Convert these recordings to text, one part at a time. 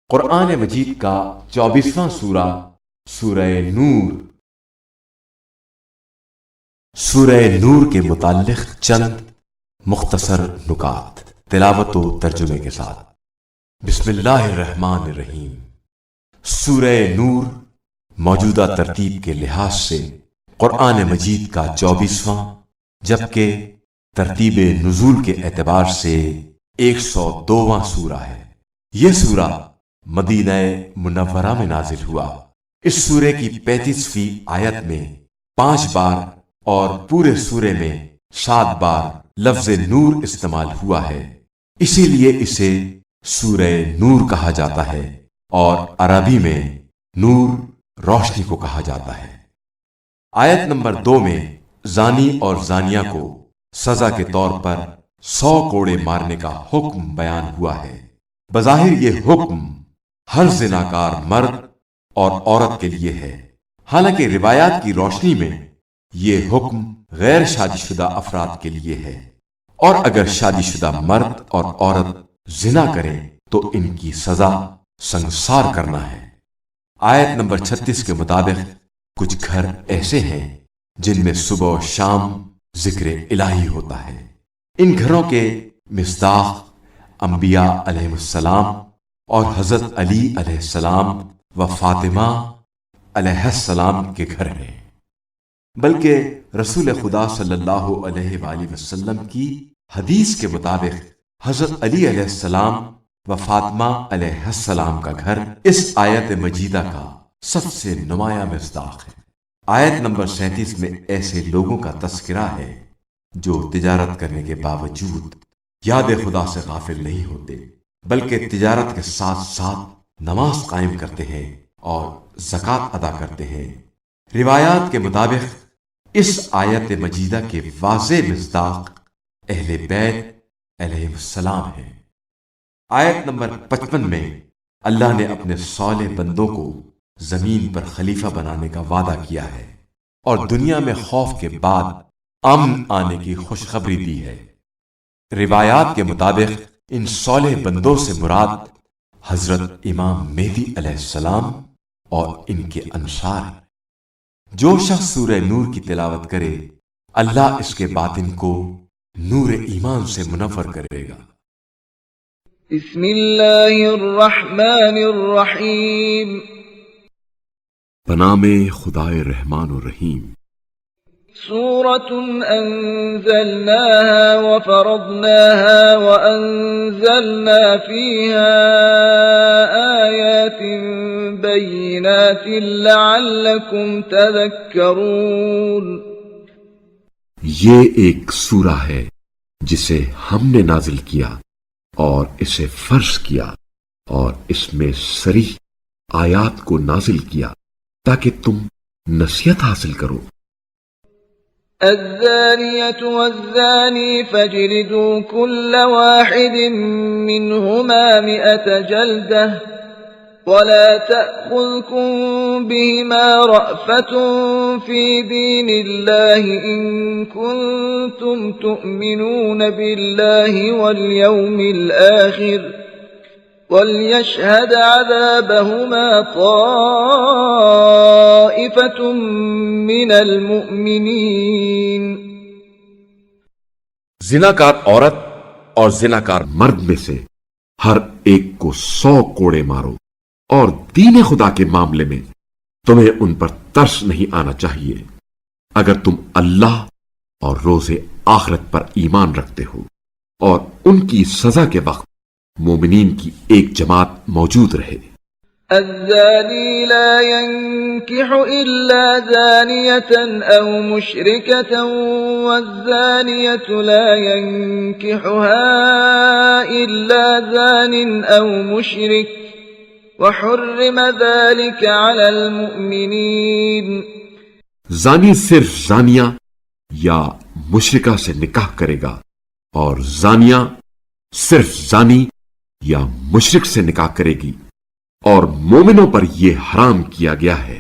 قرآن مجید کا 24واں سورہ سورہ نور۔ سورہ نور کے متعلق چند مختصر نکات تلاوت و ترجمے کے ساتھ۔ بسم اللہ الرحمن الرحیم۔ سورہ نور موجودہ ترتیب کے لحاظ سے قرآن مجید کا 24واں جبکہ ترتیب نزول کے اعتبار سے 102واں سورہ ہے۔ یہ سورہ مدینہ منورہ میں نازل ہوا۔ اس سورے کی 35ویں آیت میں 5 بار اور پورے سورے میں 7 بار لفظ نور استعمال ہوا ہے، اسی لیے اسے سورہ نور کہا جاتا ہے اور عربی میں نور روشنی کو کہا جاتا ہے۔ آیت نمبر 2 میں زانی اور زانیہ کو سزا کے طور پر 100 کوڑے مارنے کا حکم بیان ہوا ہے۔ بظاہر یہ حکم ہر زناکار مرد اور عورت کے لیے ہے، حالانکہ روایات کی روشنی میں یہ حکم غیر شادی شدہ افراد کے لیے ہے، اور اگر شادی شدہ مرد اور عورت زنا کریں تو ان کی سزا سنگسار کرنا ہے۔ آیت نمبر 36 کے مطابق کچھ گھر ایسے ہیں جن میں صبح و شام ذکر الہی ہوتا ہے۔ ان گھروں کے مصداق انبیاء علیہ السلام اور حضرت علی علیہ السلام و فاطمہ علیہ السلام کے گھر ہیں، بلکہ رسول خدا صلی اللہ علیہ وآلہ وسلم کی حدیث کے مطابق حضرت علی علیہ السلام و فاطمہ علیہ السلام کا گھر اس آیت مجیدہ کا سب سے نمایاں مصداق ہے۔ آیت نمبر 37 میں ایسے لوگوں کا تذکرہ ہے جو تجارت کرنے کے باوجود یاد خدا سے غافل نہیں ہوتے، بلکہ تجارت کے ساتھ ساتھ نماز قائم کرتے ہیں اور زکوٰۃ ادا کرتے ہیں۔ روایات کے مطابق اس آیت مجیدہ کے واضح مصداق اہل بیت علیہ السلام ہیں۔ آیت نمبر 55 میں اللہ نے اپنے صالح بندوں کو زمین پر خلیفہ بنانے کا وعدہ کیا ہے اور دنیا میں خوف کے بعد امن آنے کی خوشخبری دی ہے۔ روایات کے مطابق ان صالح بندوں سے مراد حضرت امام مہدی علیہ السلام اور ان کے انصار ہیں۔ جو شخص سورہ نور کی تلاوت کرے اللہ اس کے باطن کو نور ایمان سے منور کرے گا۔ بسم اللہ الرحمن الرحیم۔ بنام خدائے رحمان الرحیم۔ سورة أنزلناها وفرضناها وأنزلنا فيها آيات بينات لعلكم تذكرون۔ یہ ایک سورہ ہے جسے ہم نے نازل کیا اور اسے فرض کیا اور اس میں صریح آیات کو نازل کیا تاکہ تم نصیحت حاصل کرو۔ الزانية والزاني فاجلدوا كل واحد منهما 100 جلدة ولا تأخذكم بهما رأفة في دين الله إن كنتم تؤمنون بالله واليوم الآخر وَلْيَشْهَدْ عَذَابَهُمَا طَائِفَةٌ مِّنَ الْمُؤْمِنِينَ۔ زناکار عورت اور زناکار مرد میں سے ہر ایک کو 100 کوڑے مارو، اور دین خدا کے معاملے میں تمہیں ان پر ترس نہیں آنا چاہیے اگر تم اللہ اور روز آخرت پر ایمان رکھتے ہو، اور ان کی سزا کے وقت مومنین کی ایک جماعت موجود رہے۔ الزاني لا ينكح إلا زانية أو مشركة والزانية لا ينكحها إلا زان أو مشرك وحرم ذلك على المؤمنين۔ زانی صرف زانیہ یا مشرکہ سے نکاح کرے گا، اور زانیہ صرف زانی یا مشرک سے نکاح کرے گی، اور مومنوں پر یہ حرام کیا گیا ہے۔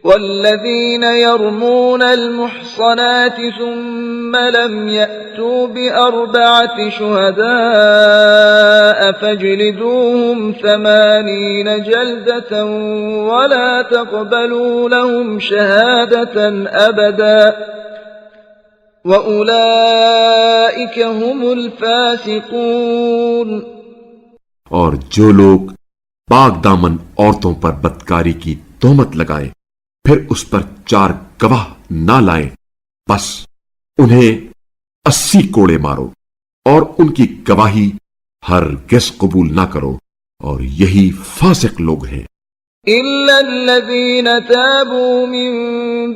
والذین یرمون المحصنات ثم لم یأتوا بأربعة شہداء فاجلدوهم 80 جلدة ولا تقبلوا لهم شهادة أبدا وأولئك هم الفاسقون۔ اور جو لوگ پاک دامن عورتوں پر بدکاری کی تہمت لگائیں پھر اس پر 4 گواہ نہ لائیں، بس انہیں 80 کوڑے مارو اور ان کی گواہی ہرگز قبول نہ کرو، اور یہی فاسق لوگ ہیں۔ إلا الذين تابوا من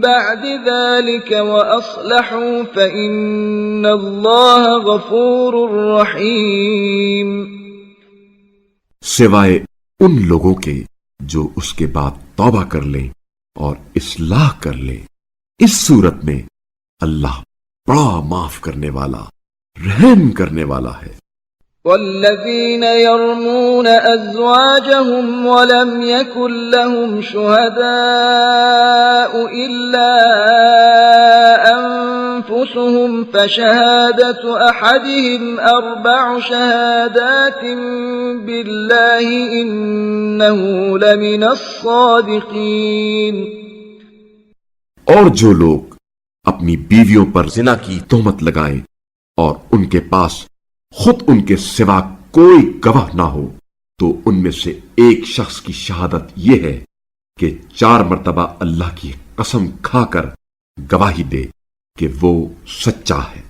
بعد ذلك وأصلحوا فإن الله غفور رحيم۔ سوائے ان لوگوں کے جو اس کے بعد توبہ کر لیں اور اصلاح کر لیں، اس صورت میں اللہ بڑا معاف کرنے والا، رحم کرنے والا ہے۔ والذين يرمون أزواجهم ولم يكن لهم شهداء إلا أنفسهم فشهادة أحدهم 4 شهادات بالله إنه لمن الصادقين۔ اور جو لوگ اپنی بیویوں پر زنا کی تہمت لگائیں اور ان کے پاس خود ان کے سوا کوئی گواہ نہ ہو تو ان میں سے ایک شخص کی شہادت یہ ہے کہ 4 مرتبہ اللہ کی قسم کھا کر گواہی دے کہ وہ سچا ہے۔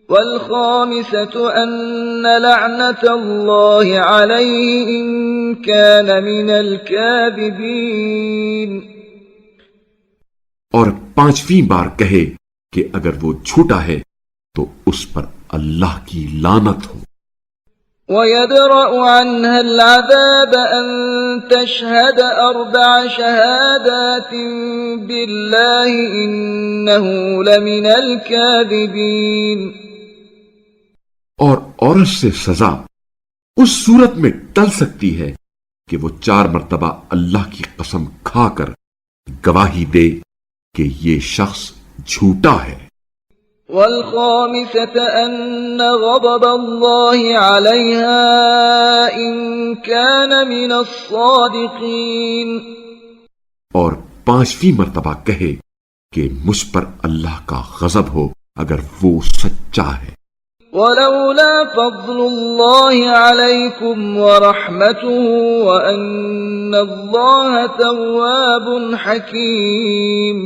والخامسة أن لعنة الله عليه إن كان من الكاذبين۔ اور 5ویں بار کہے کہ اگر وہ جھوٹا ہے تو اس پر اللہ کی لعنت ہو۔ ويدرأ عنها العذاب أن تشهد 4 شهادات بالله إنه لمن الكاذبين۔ اور عورت سے سزا اس صورت میں ٹل سکتی ہے کہ وہ 4 مرتبہ اللہ کی قسم کھا کر گواہی دے کہ یہ شخص جھوٹا ہے۔ والخامسة أن غضب الله عليها إن كان من الصادقين۔ اور 5ویں مرتبہ کہے کہ مجھ پر اللہ کا غضب ہو اگر وہ سچا ہے۔ ولولا فضل الله عليكم ورحمته وأن الله تواب حكيم۔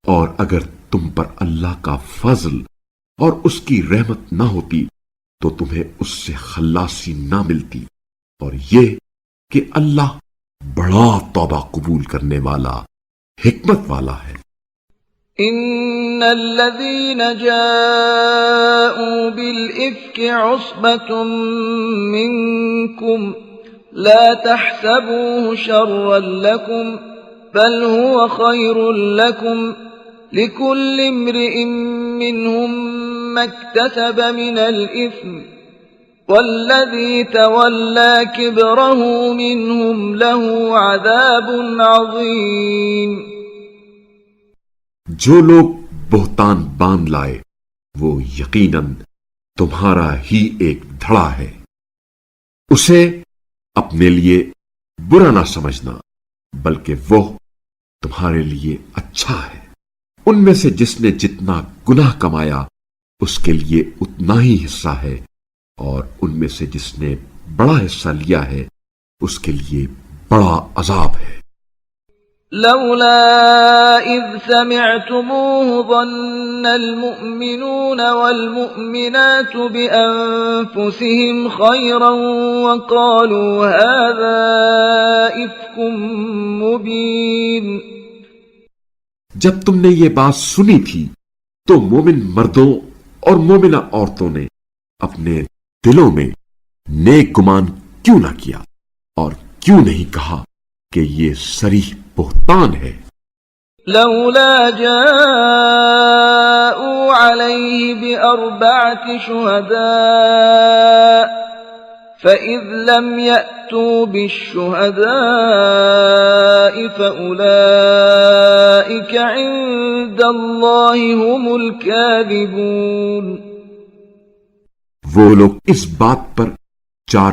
اور اگر تم پر اللہ کا فضل اور اس کی رحمت نہ ہوتی تو تمہیں اس سے خلاصی نہ ملتی، اور یہ کہ اللہ بڑا توبہ قبول کرنے والا، حکمت والا ہے۔ ان الذين جاءوا بالإفك عصبة منكم لا تحسبوه شرا لكم بل هو خير لكم لكل امرئ منهم ما اكتسب من الإثم والذي تولى كبره منهم له عذاب عظيم۔ جو لوگ بہتان باندھ لائے وہ یقیناً تمہارا ہی ایک دھڑا ہے، اسے اپنے لیے برا نہ سمجھنا بلکہ وہ تمہارے لیے اچھا ہے۔ ان میں سے جس نے جتنا گناہ کمایا اس کے لیے اتنا ہی حصہ ہے، اور ان میں سے جس نے بڑا حصہ لیا ہے اس کے لیے بڑا عذاب ہے۔ لولا إذ سمعتموه ظن المؤمنون والمؤمنات بأنفسهم خيرا وقالوا هذا إفك مبين۔ جب تم نے یہ بات سنی تھی تو مومن مردوں اور مومنہ عورتوں نے اپنے دلوں میں نیک گمان کیوں نہ کیا، اور کیوں نہیں کہا کہ یہ صریح بہتان ہے۔ لولا جاءوا عليه ب4 شهداء فإذ لم يأتوا بالشهداء فأولئك عند الله هم الكاذبون۔ وہ لوگ اس بات پر 4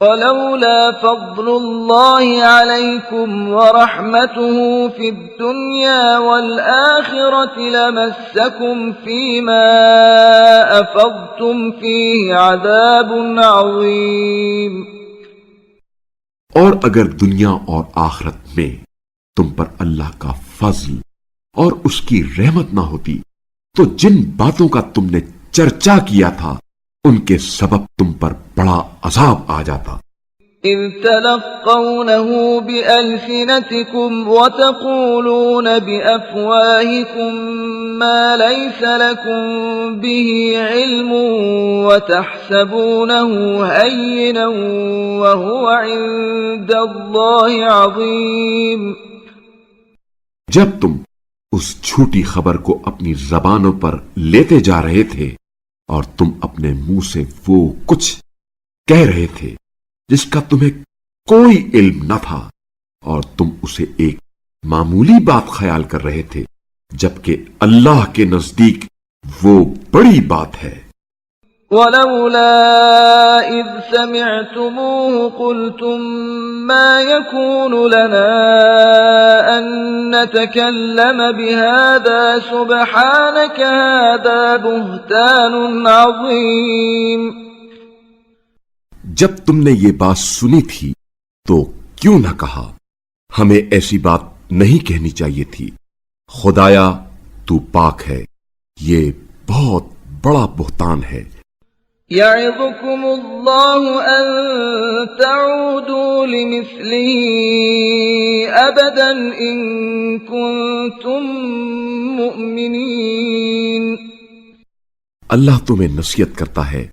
ولولا فضل الله عليكم ورحمته في الدنيا والآخرة لمسكم فيما أفضتم فيه عذاب عظيم۔ اور اگر دنیا اور آخرت میں تم پر اللہ کا فضل اور اس کی رحمت نہ ہوتی تو جن باتوں کا تم نے چرچا کیا تھا ان کے سبب تم پر بڑا عذاب آ جاتا۔ إذ تلقونه بألسنتكم وتقولون بأفواهكم ما ليس لكم به علم وتحسبونه هينا وهو عند الله عظيم۔ جب تم اس جھوٹی خبر کو اپنی زبانوں پر لیتے جا رہے تھے اور تم اپنے منہ سے وہ کچھ کہہ رہے تھے جس کا تمہیں کوئی علم نہ تھا، اور تم اسے ایک معمولی بات خیال کر رہے تھے، جبکہ اللہ کے نزدیک وہ بڑی بات ہے۔ ولولا إذ سمعتموه قلتم ما يكون لنا أن نتكلم بهذا سبحانك هذا بهتان عظيم۔ جب تم نے یہ بات سنی تھی تو کیوں نہ کہا ہمیں ایسی بات نہیں کہنی چاہیے تھی، خدایا تو پاک ہے، یہ بہت بڑا بہتان ہے۔ يعظكم الله أن تعودوا لمثله أبدا إن كنتم مؤمنين۔ اللہ تمہیں نصیحت کرتا ہے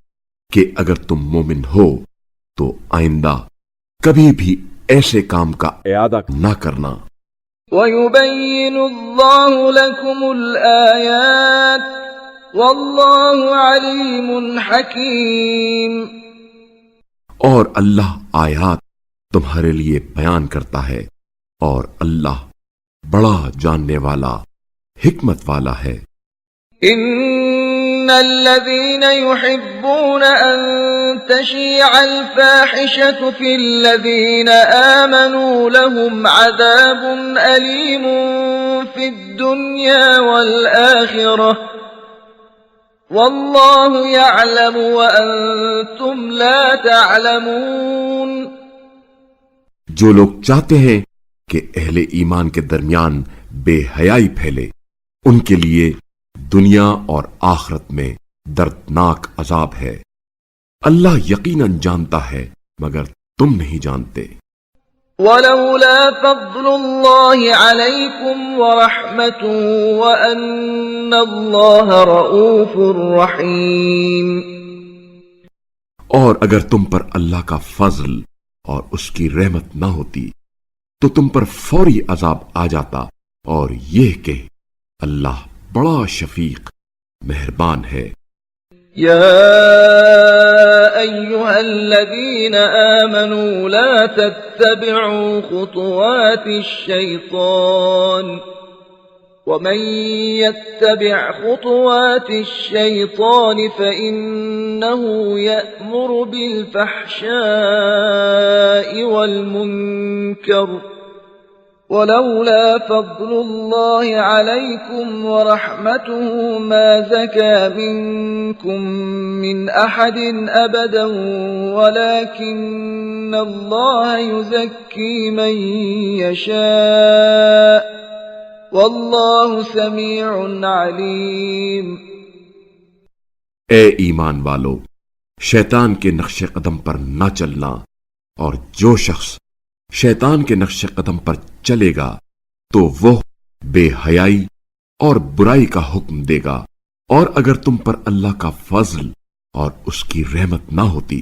کہ اگر تم مومن ہو تو آئندہ کبھی بھی ایسے کام کا اعادہ نہ کرنا۔ ويبين الله لكم الآيات واللہ علیم حکیم۔ اور اللہ آیات تمہارے لیے بیان کرتا ہے اور اللہ بڑا جاننے والا، حکمت والا ہے۔ ان الذين يحبون ان تشيع الفاحشة في الذين آمنوا لهم عذاب أليم في الدنيا والآخرة واللہ یعلم وانتم لا تعلمون۔ جو لوگ چاہتے ہیں کہ اہل ایمان کے درمیان بے حیائی پھیلے، ان کے لیے دنیا اور آخرت میں دردناک عذاب ہے۔ اللہ یقیناً جانتا ہے مگر تم نہیں جانتے۔ ولولا فضل الله عليكم ورحمته وأن الله رؤوف رحيم۔ اور اگر تم پر اللہ کا فضل اور اس کی رحمت نہ ہوتی تو تم پر فوری عذاب آ جاتا، اور یہ کہ اللہ بڑا شفیق مہربان ہے۔ يا أيها الذين آمنوا لا تتبعوا خطوات الشيطان ومن يتبع خطوات الشيطان فإنه يأمر بالفحشاء والمنكر ولولا فضل الله عليكم ورحمته ما زكى منكم من أحد أبدا ولكن الله يزكي من يشاء والله سميع عليم۔ اے ایمان والو، شیطان کے نقش قدم پر نہ چلنا، اور جو شخص شیطان کے نقش قدم پر چلے گا تو وہ بے حیائی اور برائی کا حکم دے گا، اور اگر تم پر اللہ کا فضل اور اس کی رحمت نہ ہوتی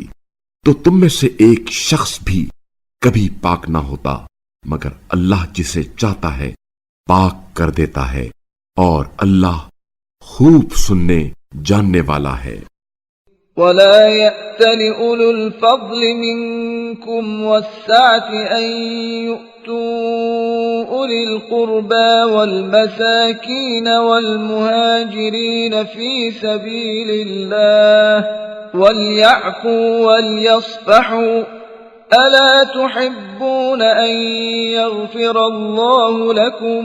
تو تم میں سے ایک شخص بھی کبھی پاک نہ ہوتا، مگر اللہ جسے چاہتا ہے پاک کر دیتا ہے، اور اللہ خوب سننے جاننے والا ہے۔ ولا يأتل أولو الفضل منكم والسعة أن يؤتوا أولي القربى والمساكين والمهاجرين في سبيل الله وليعفوا وليصفحوا ألا تحبون أن يغفر الله لكم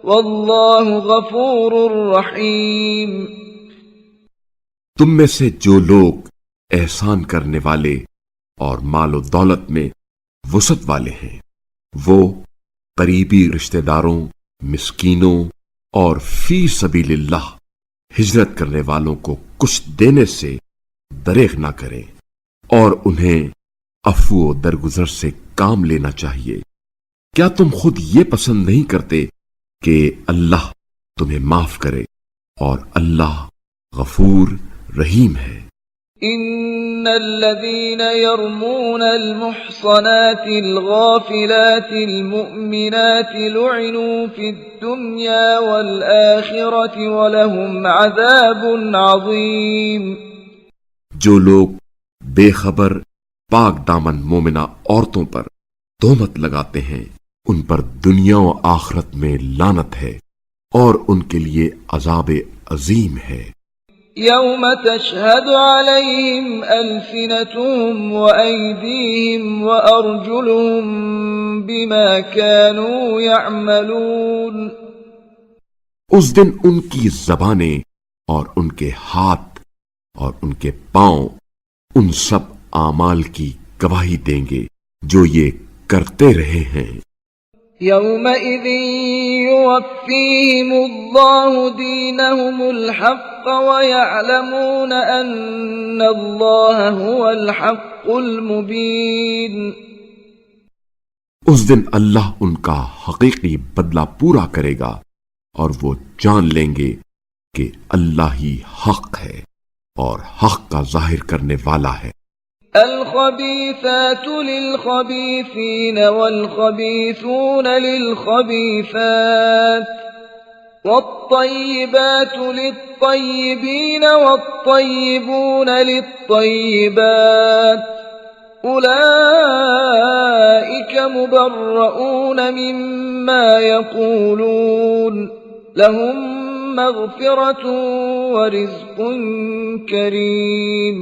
والله غفور رحيم۔ تم میں سے جو لوگ احسان کرنے والے اور مال و دولت میں وسعت والے ہیں وہ قریبی رشتہ داروں، مسکینوں اور فی سبیل اللہ ہجرت کرنے والوں کو کچھ دینے سے دریغ نہ کریں، اور انہیں عفو و درگزر سے کام لینا چاہیے۔ کیا تم خود یہ پسند نہیں کرتے کہ اللہ تمہیں معاف کرے، اور اللہ غفور رحیم ہے۔ ان الذين يرمون المحصنات الغافلات المؤمنات لعنوا في الدنيا والآخرة ولهم عذاب عظيم۔ جو لوگ بے خبر پاک دامن مومنہ عورتوں پر تہمت لگاتے ہیں ان پر دنیا و آخرت میں لعنت ہے اور ان کے لیے عذاب عظیم ہے۔ يوم تشهد عليهم ألسنتهم وأيديهم وأرجلهم بما كانوا يعملون۔ اس دن ان کی زبانیں اور ان کے ہاتھ اور ان کے پاؤں ان سب اعمال کی گواہی دیں گے جو یہ کرتے رہے ہیں۔ يومئذ يوفيهم الله دينهم الحق ويعلمون أن الله هو الحق المبين۔ اس دن اللہ ان کا حقیقی بدلہ پورا کرے گا اور وہ جان لیں گے کہ اللہ ہی حق ہے اور حق کا ظاہر کرنے والا ہے۔ الخبيثات للخبيثين والخبيثون للخبيثات والطيبات للطيبين والطيبون للطيبات أولئك مبرؤون مما يقولون لهم مغفرة ورزق كريم۔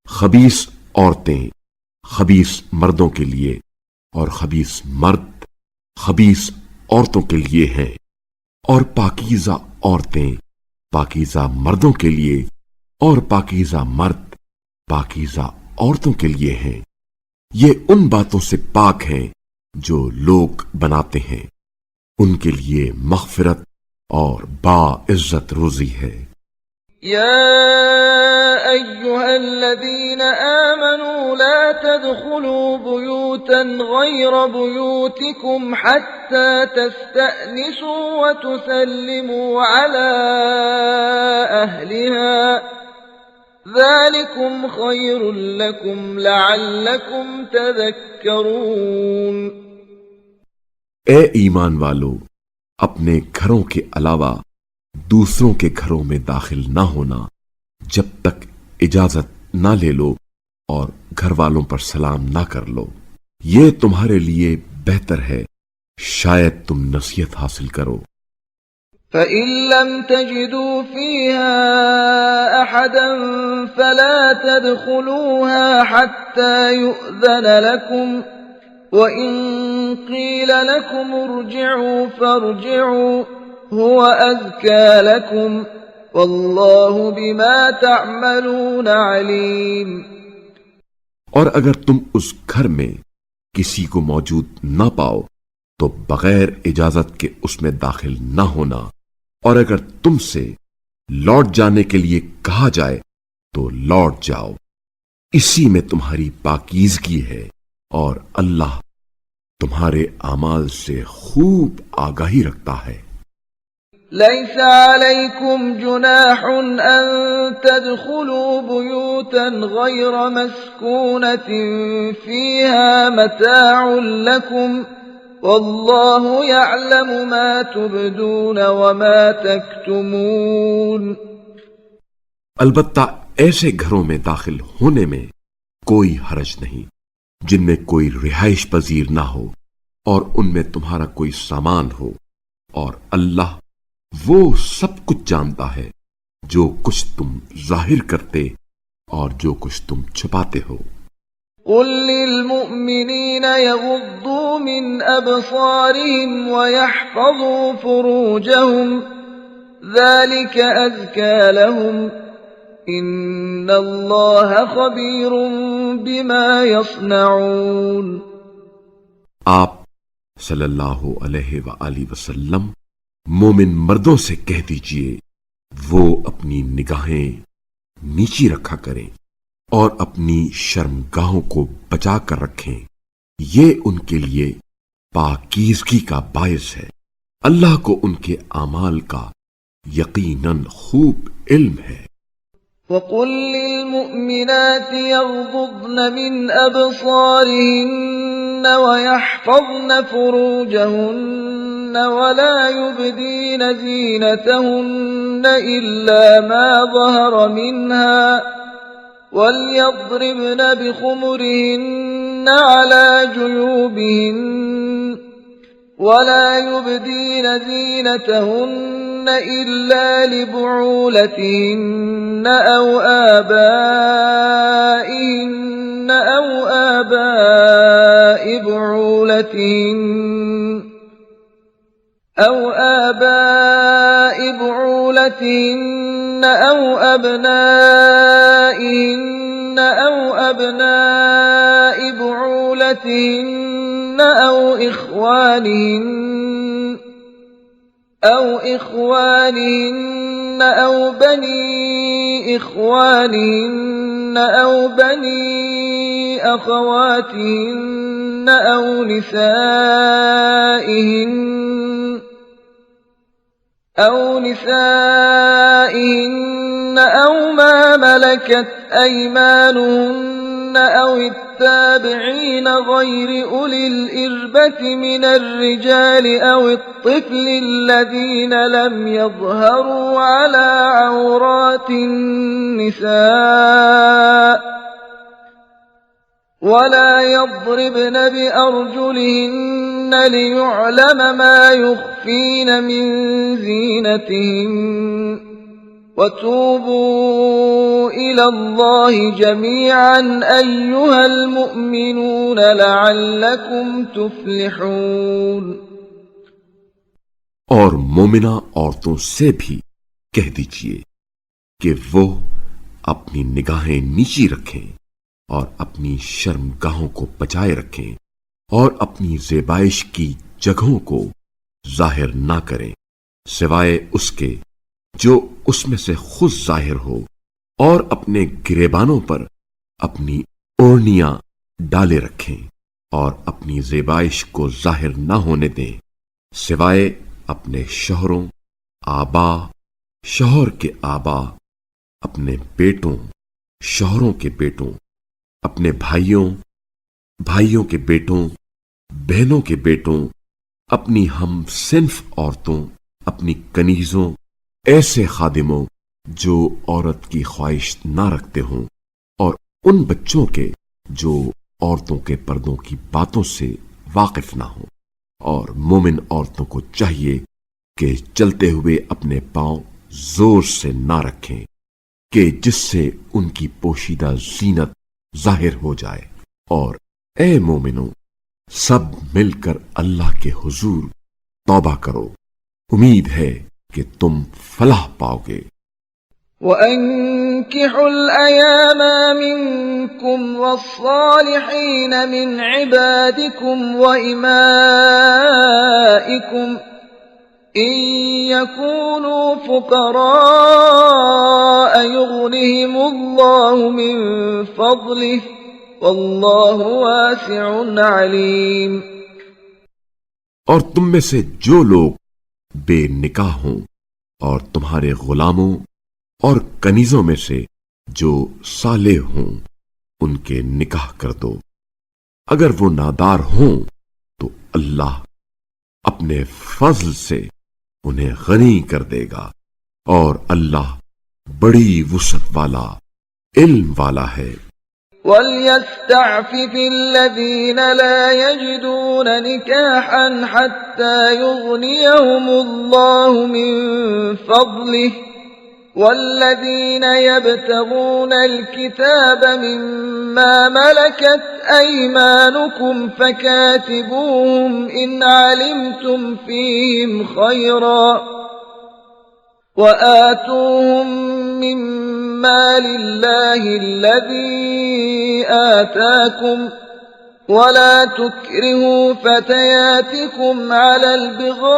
خبیث عورتیں خبیث مردوں کے لیے اور خبیث مرد خبیث عورتوں کے لیے ہیں، اور پاکیزہ عورتیں پاکیزہ مردوں کے لیے اور پاکیزہ مرد پاکیزہ عورتوں کے لیے ہیں۔ یہ ان باتوں سے پاک ہیں جو لوگ بناتے ہیں، ان کے لیے مغفرت اور باعزت روزی ہے۔ يا أيها الذين آمنوا لا تدخلوا بيوتا غير بيوتكم حتى تستأنسوا وتسلموا على أهلها ذلكم خير لكم لعلكم تذكرون۔ اے ایمان والو، اپنے گھروں کے علاوہ دوسروں کے گھروں میں داخل نہ ہونا جب تک اجازت نہ لے لو اور گھر والوں پر سلام نہ کر لو، یہ تمہارے لیے بہتر ہے، شاید تم نصیحت حاصل کرو۔ فَإِن لَّمْ تَجِدُوا فِيهَا أَحَدًا فَلَا تَدْخُلُوهَا حَتَّى يُؤْذَنَ لَكُمْ وَإِن قِيلَ لَكُمُ ارْجِعُوا فَارْجِعُوا هُوَ أَزْكَىٰ لَكُمْ وَاللَّهُ بِمَا تَعْمَلُونَ عَلِيمٌ۔ اور اگر تم اس گھر میں کسی کو موجود نہ پاؤ تو بغیر اجازت کے اس میں داخل نہ ہونا، اور اگر تم سے لوٹ جانے کے لیے کہا جائے تو لوٹ جاؤ، اسی میں تمہاری پاکیزگی ہے اور اللہ تمہارے اعمال سے خوب آگاہی رکھتا ہے۔ ليس عليكم جناح أن تدخلوا بيوتا غير مسكونة فيها متاع لكم والله يعلم ما تبدون وما تكتمون۔ البتہ ایسے گھروں میں داخل ہونے میں کوئی حرج نہیں جن میں کوئی رہائش پذیر نہ ہو اور ان میں تمہارا کوئی سامان ہو، اور اللہ وہ سب کچھ جانتا ہے جو کچھ تم ظاہر کرتے اور جو کچھ تم چھپاتے ہو۔ قل للمؤمنين يغضوا من أبصارهم ويحفظوا فروجهم ذلك أزكى لهم إن الله خبير بما يصنعون۔ آپ صلی اللہ علیہ وآلہ وسلم مومن مردوں سے کہہ دیجئے وہ اپنی نگاہیں نیچی رکھا کریں اور اپنی شرمگاہوں کو بچا کر رکھیں، یہ ان کے لیے پاکیزگی کا باعث ہے، اللہ کو ان کے اعمال کا یقیناً خوب علم ہے۔ وقل للمؤمنات يغضضن من أبصارهن ويحفظن فروجهن ولا يبدين زينتهن إلا ما ظهر منها وليضربن بخمرهن على جيوبهن ولا يبدين زينتهن إلا لبعولتهن أو آبائهن أو آباء بعولتهن أو أبنائهن أو أبناء بعولتهن أو إخوانهن أو بني إخوانهن أو بني أخواتهن أو نسائهن أو ما ملكت أيمانهن أو التابعين غير أولي الإربة من الرجال أو الطفل الذين لم يظهروا على عورات النساء ولا يضربن بأرجلهن ليعلم ما يخفين من زينتهن وتوبوا إلى الله جميعا أيها المؤمنون لعلكم تفلحون۔ اور مومنہ عورتوں سے بھی کہہ دیجئے کہ وہ اپنی نگاہیں نیچی رکھیں اور اپنی شرمگاہوں کو بچائے رکھیں اور اپنی زیبائش کی جگہوں کو ظاہر نہ کریں سوائے اس کے جو اس میں سے خود ظاہر ہو، اور اپنے گریبانوں پر اپنی اوڑھنیاں ڈالے رکھیں اور اپنی زیبائش کو ظاہر نہ ہونے دیں سوائے اپنے شوہروں، آبا، شوہر کے آبا، اپنے بیٹوں، شوہروں کے بیٹوں، اپنے بھائیوں کے بیٹوں، بہنوں کے بیٹوں، اپنی ہم صنف عورتوں، اپنی کنیزوں، ایسے خادموں جو عورت کی خواہش نہ رکھتے ہوں، اور ان بچوں کے جو عورتوں کے پردوں کی باتوں سے واقف نہ ہوں۔ اور مومن عورتوں کو چاہیے کہ چلتے ہوئے اپنے پاؤں زور سے نہ رکھیں کہ جس سے ان کی پوشیدہ زینت ظاہر ہو جائے۔ اور اے مومنوں، سب مل کر اللہ کے حضور توبہ کرو، امید ہے کہ تم فلاح پاؤ گے۔ وَأَنكِحُوا الْأَيَامَ مِنكُمْ وَالصَّالِحِينَ مِنْ عِبَادِكُمْ وَإِمَائِكُمْ إِنْ يَكُونُوا فُقَرَاءَ يُغْنِهِمُ اللَّهُ مِنْ فَضْلِهِ وَاللَّهُ وَاسِعٌ عَلِيمٌ۔ اور تم میں سے جو لوگ بے نکاح ہوں اور تمہارے غلاموں اور کنیزوں میں سے جو صالح ہوں ان کے نکاح کر دو، اگر وہ نادار ہوں تو اللہ اپنے فضل سے انہیں غنی کر دے گا، اور اللہ بڑی وسعت والا علم والا ہے۔ وَلْيَسْتَعْفِفِ الَّذِينَ لَا يَجِدُونَ نِكَاحًا حَتَّى يُغْنِيَهُمُ اللَّهُ مِنْ فَضْلِهِ وَالَّذِينَ يَبْتَغُونَ الْكِتَابَ مِمَّا مَلَكَتْ أَيْمَانُكُمْ فَكَاتِبُوهُمْ إِنْ عَلِمْتُمْ فِيهِمْ خَيْرًا وَآتُوهُمْ مِمَّا لِلَّهِ الَّذِي آتَاكُمْ وَلَا تُكْرِهُوا فَتَيَاتِكُمْ عَلَى الْبِغَاءِ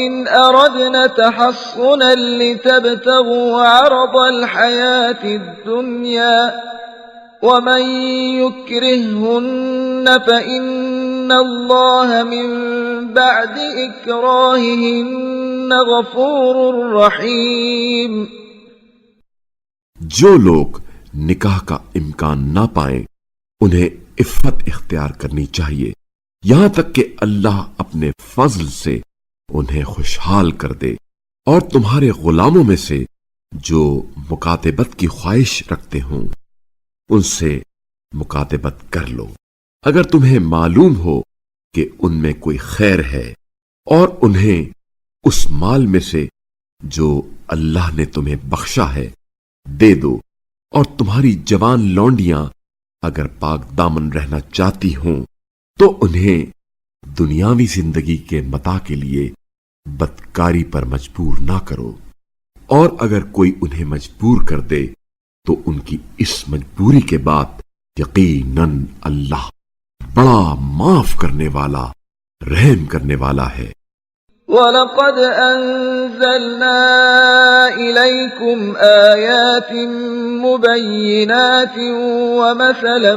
إِنْ أَرَدْنَ تَحَصُّنًا لِتَبْتَغُوا عَرَضَ الْحَيَاةِ الدُّنْيَا وَمَنْ يُكْرِههُّنَّ فَإِنَّ اللَّهَ مِنْ بَعْدِ إِكْرَاهِهِنَّ غَفُورٌ رَحِيمٌ۔ جو لوگ نکاح کا امکان نہ پائیں انہیں عفت اختیار کرنی چاہیے یہاں تک کہ اللہ اپنے فضل سے انہیں خوشحال کر دے، اور تمہارے غلاموں میں سے جو مکاتبت کی خواہش رکھتے ہوں ان سے مکاتبت کر لو اگر تمہیں معلوم ہو کہ ان میں کوئی خیر ہے، اور انہیں اس مال میں سے جو اللہ نے تمہیں بخشا ہے دے دو، اور تمہاری جوان لونڈیاں اگر پاک دامن رہنا چاہتی ہوں تو انہیں دنیاوی زندگی کے متاع کے لیے بدکاری پر مجبور نہ کرو، اور اگر کوئی انہیں مجبور کر دے تو ان کی اس مجبوری کے بعد یقیناً اللہ بڑا معاف کرنے والا رحم کرنے والا ہے۔ وَلَقَدْ أَنزَلْنَا إِلَيْكُمْ آيَاتٍ مُبَيِّنَاتٍ وَمَثَلًا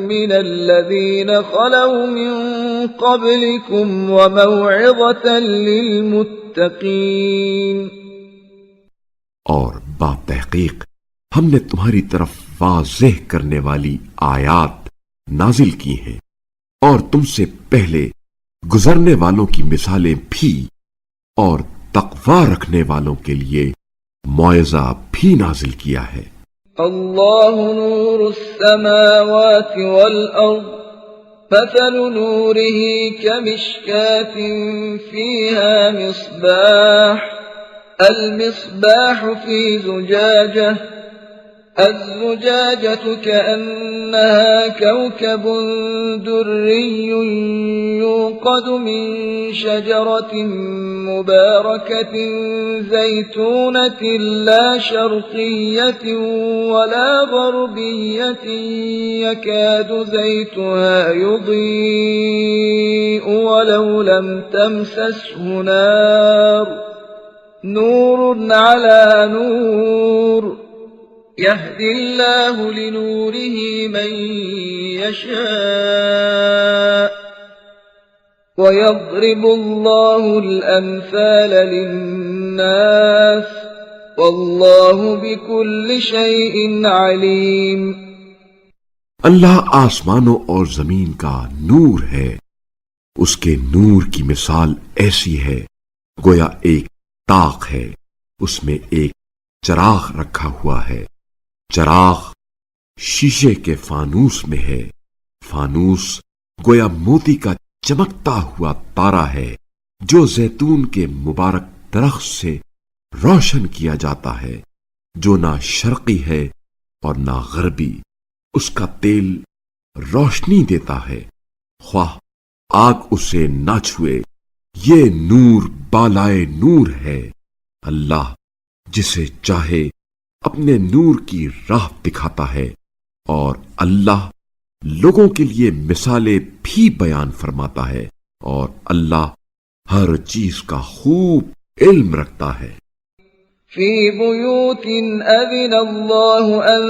مِّنَ الَّذِينَ خَلَوْا مِن قَبْلِكُمْ وَمَوْعِظَةً لِّلْمُتَّقِينَ۔ اور باتحقیق ہم نے تمہاری طرف واضح کرنے والی آیات نازل کی ہیں، اور تم سے پہلے گزرنے والوں کی مثالیں بھی، اور تقوی رکھنے والوں کے لیے موعظہ بھی نازل کیا ہے۔ اللہ نور السماوات والأرض مثل نوره كمشكاة فيها مصباح المصباح في زجاجة الزجاجة كأنها كوكب دري يوقد من شجرة مباركة زيتونة لا شرقية ولا غربية يكاد زيتها يضيء ولو لم تمسسه نار نور على نور يهدي الله لنوره من يشاء ويضرب الله الأمثال للناس والله بكل شيء عليم۔ اللہ آسمانوں اور زمین کا نور ہے، اس کے نور کی مثال ایسی ہے گویا ایک طاق ہے، اس میں ایک چراغ رکھا ہوا ہے، چراغ شیشے کے فانوس میں ہے، فانوس گویا موتی کا چمکتا ہوا تارا ہے جو زیتون کے مبارک درخت سے روشن کیا جاتا ہے، جو نہ شرقی ہے اور نہ غربی، اس کا تیل روشنی دیتا ہے، خواہ آگ اسے نہ چھوئے۔ یہ نور بالائے نور ہے، اللہ جسے چاہے اپنے نور کی راہ دکھاتا ہے، اور اللہ لوگوں کے لیے مثالیں بھی بیان فرماتا ہے، اور اللہ ہر چیز کا خوب علم رکھتا ہے۔ فی بیوت اذن اللہ ان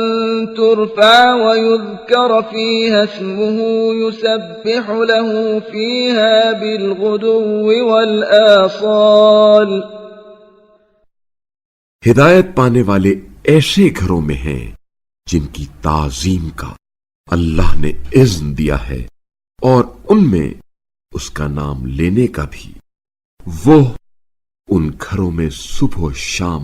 ترفع ویذکر فیہا اسمہ یسبح له فیہا بالغدو والآصال۔ ہدایت پانے والے ایسے گھروں میں ہیں جن کی تعظیم کا اللہ نے اذن دیا ہے، اور ان میں اس کا نام لینے کا بھی۔ وہ ان گھروں میں صبح و شام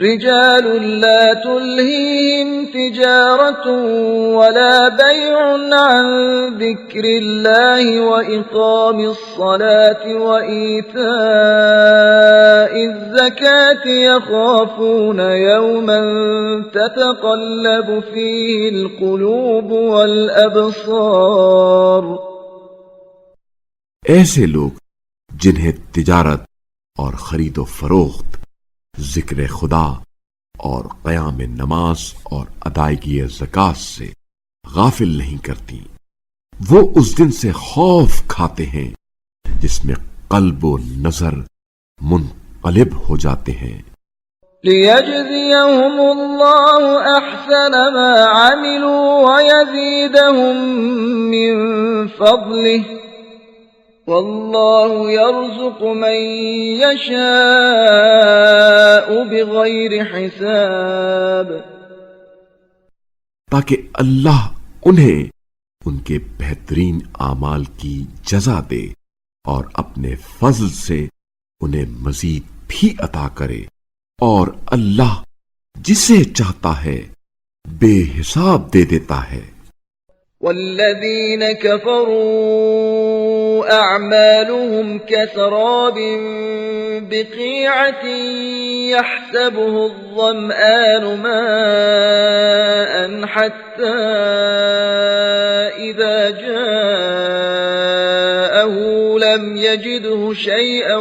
رجال لا تلهيهم تجارة ولا بيع عن ذكر الله وإقام الصلاة وإيتاء الزكاة يخافون يوما تتقلب فيه القلوب والأبصار۔ ایسے لوگ جنہیں تجارت اور خرید و فروخت، ذکر خدا اور قیام نماز اور ادائیگی زکات سے غافل نہیں کرتی، وہ اس دن سے خوف کھاتے ہیں جس میں قلب و نظر منقلب ہو جاتے ہیں۔ ليجزيهم الله أحسن ما عملوا ويزيدهم من فضله والله يرزق من يشاء بغير حساب۔ تاکہ اللہ انہیں ان کے بہترین اعمال کی جزا دے اور اپنے فضل سے انہیں مزید بھی عطا کرے، اور اللہ جسے چاہتا ہے بے حساب دے دیتا ہے۔ والذين كفروا أعمالهم كسراب بقيعة يحسبه الظمآن ماء حتى إذا جاءه لم يجده شيئا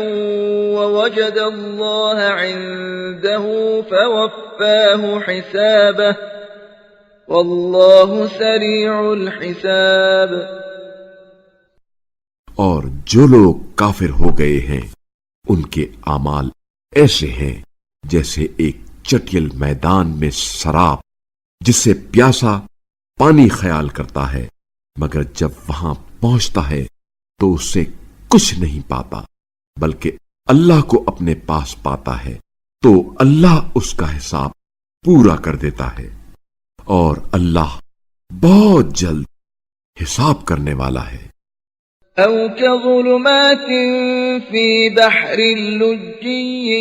ووجد الله عنده فوفاه حسابه واللہ سریع الحساب۔ اور جو لوگ کافر ہو گئے ہیں ان کے اعمال ایسے ہیں جیسے ایک چٹیل میدان میں سراب جسے پیاسا پانی خیال کرتا ہے، مگر جب وہاں پہنچتا ہے تو اسے کچھ نہیں پاتا بلکہ اللہ کو اپنے پاس پاتا ہے، تو اللہ اس کا حساب پورا کر دیتا ہے، اور اللہ بہت جلد حساب کرنے والا ہے۔ او كظلمات في بحر لجي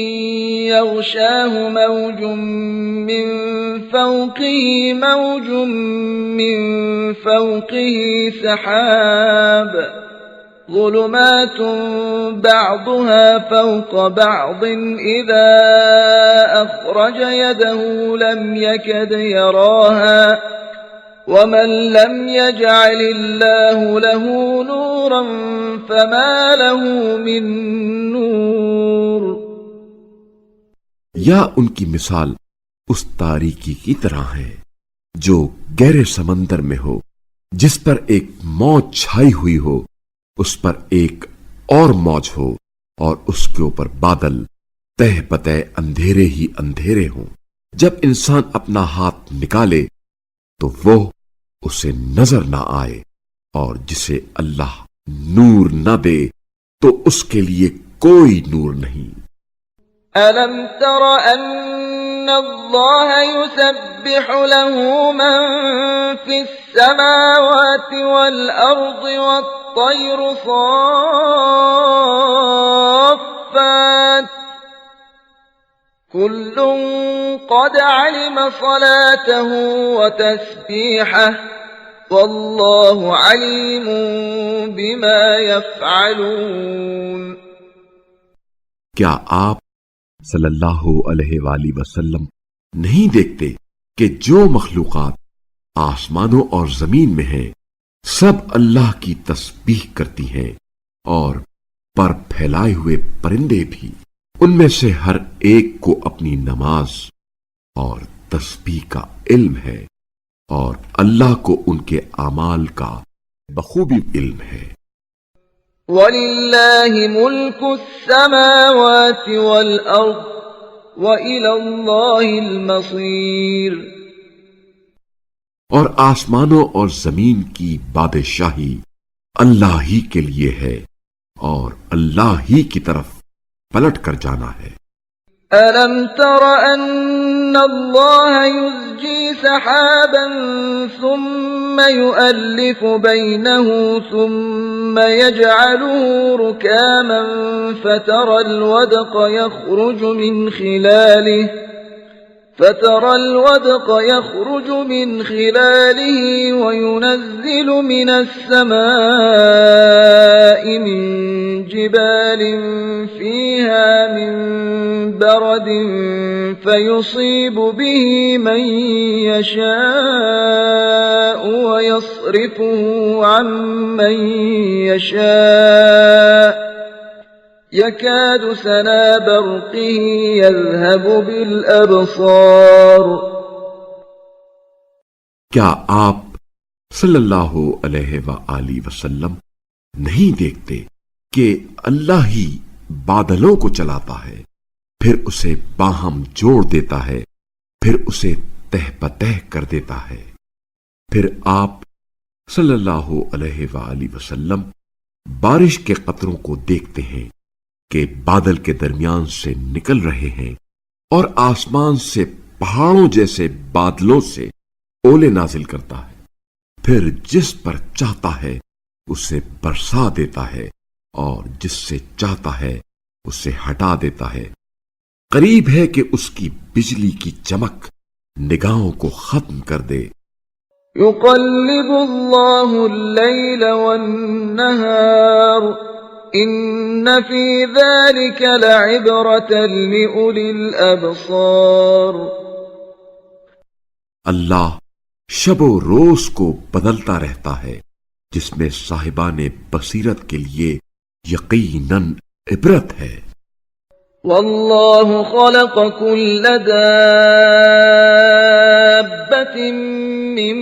يغشاه موج من فوقه موج من فوقه سحاب ظلمات بعضها فوق بعض إذا أخرج يده لم يكد يراها ومن لم يجعل الله له نورا فما له من نور۔ یا ان کی مثال اس تاریکی کی طرح ہے جو گہرے سمندر میں ہو، جس پر ایک موج چھائی ہوئی ہو، اس پر ایک اور موج ہو، اور اس کے اوپر بادل تہ پتہ اندھیرے ہی اندھیرے ہوں۔ جب انسان اپنا ہاتھ نکالے تو وہ اسے نظر نہ آئے، اور جسے اللہ نور نہ دے تو اس کے لیے کوئی نور نہیں۔ أَلَمْ تَرَ أَنَّ اللَّهَ يُسَبِّحُ لَهُ مَن فِي السَّمَاوَاتِ وَالْأَرْضِ وَالطَّيْرُ صَافَّاتٍ كُلٌّ قَدْ عَلِمَ صَلَاتَهُ وَتَسْبِيحَهُ وَاللَّهُ عَلِيمٌ بِمَا يَفْعَلُونَ۔ کیا آپ صلی اللہ علیہ وآلہ وسلم نہیں دیکھتے کہ جو مخلوقات آسمانوں اور زمین میں ہیں سب اللہ کی تسبیح کرتی ہیں، اور پر پھیلائے ہوئے پرندے بھی، ان میں سے ہر ایک کو اپنی نماز اور تسبیح کا علم ہے، اور اللہ کو ان کے اعمال کا بخوبی علم ہے۔ وَلِلَّهِ مُلْكُ السَّمَاوَاتِ وَالْأَرْضِ وَإِلَى اللَّهِ الْمَصِيرُ۔ اور آسمانوں اور زمین کی بادشاہی اللہ ہی کے لیے ہے، اور اللہ ہی کی طرف پلٹ کر جانا ہے۔ ألم تر أن الله يزجي سحابا ثم يؤلف بينه ثم يجعله ركاما فترى الودق يخرج من خلاله وينزل من السماء من جبال فيها من برد فيصيب به من يشاء ويصرفه عن من يشاء يكاد سنا برقه يذهب بالأبصار. کیا آپ صلی اللہ علیہ وآلہ وسلم نہیں دیکھتے کہ اللہ ہی بادلوں کو چلاتا ہے، پھر اسے باہم جوڑ دیتا ہے، پھر اسے تہ بتہ کر دیتا ہے، پھر آپ صلی اللہ علیہ وآلہ وسلم بارش کے قطروں کو دیکھتے ہیں کہ بادل کے درمیان سے نکل رہے ہیں اور آسمان سے پہاڑوں جیسے بادلوں سے اولے نازل کرتا ہے، پھر جس پر چاہتا ہے اسے برسا دیتا ہے اور جس سے چاہتا ہے اسے ہٹا دیتا ہے۔ قریب ہے کہ اس کی بجلی کی چمک نگاہوں کو ختم کر دے۔ يقلب الله الليل والنهار إن في ذلك لعبرة لأولي الأبصار. اللہ شب و روز کو بدلتا رہتا ہے، جس میں صاحبان بصیرت کے لیے یقیناً عبرت ہے۔ والله خلق كل دابة من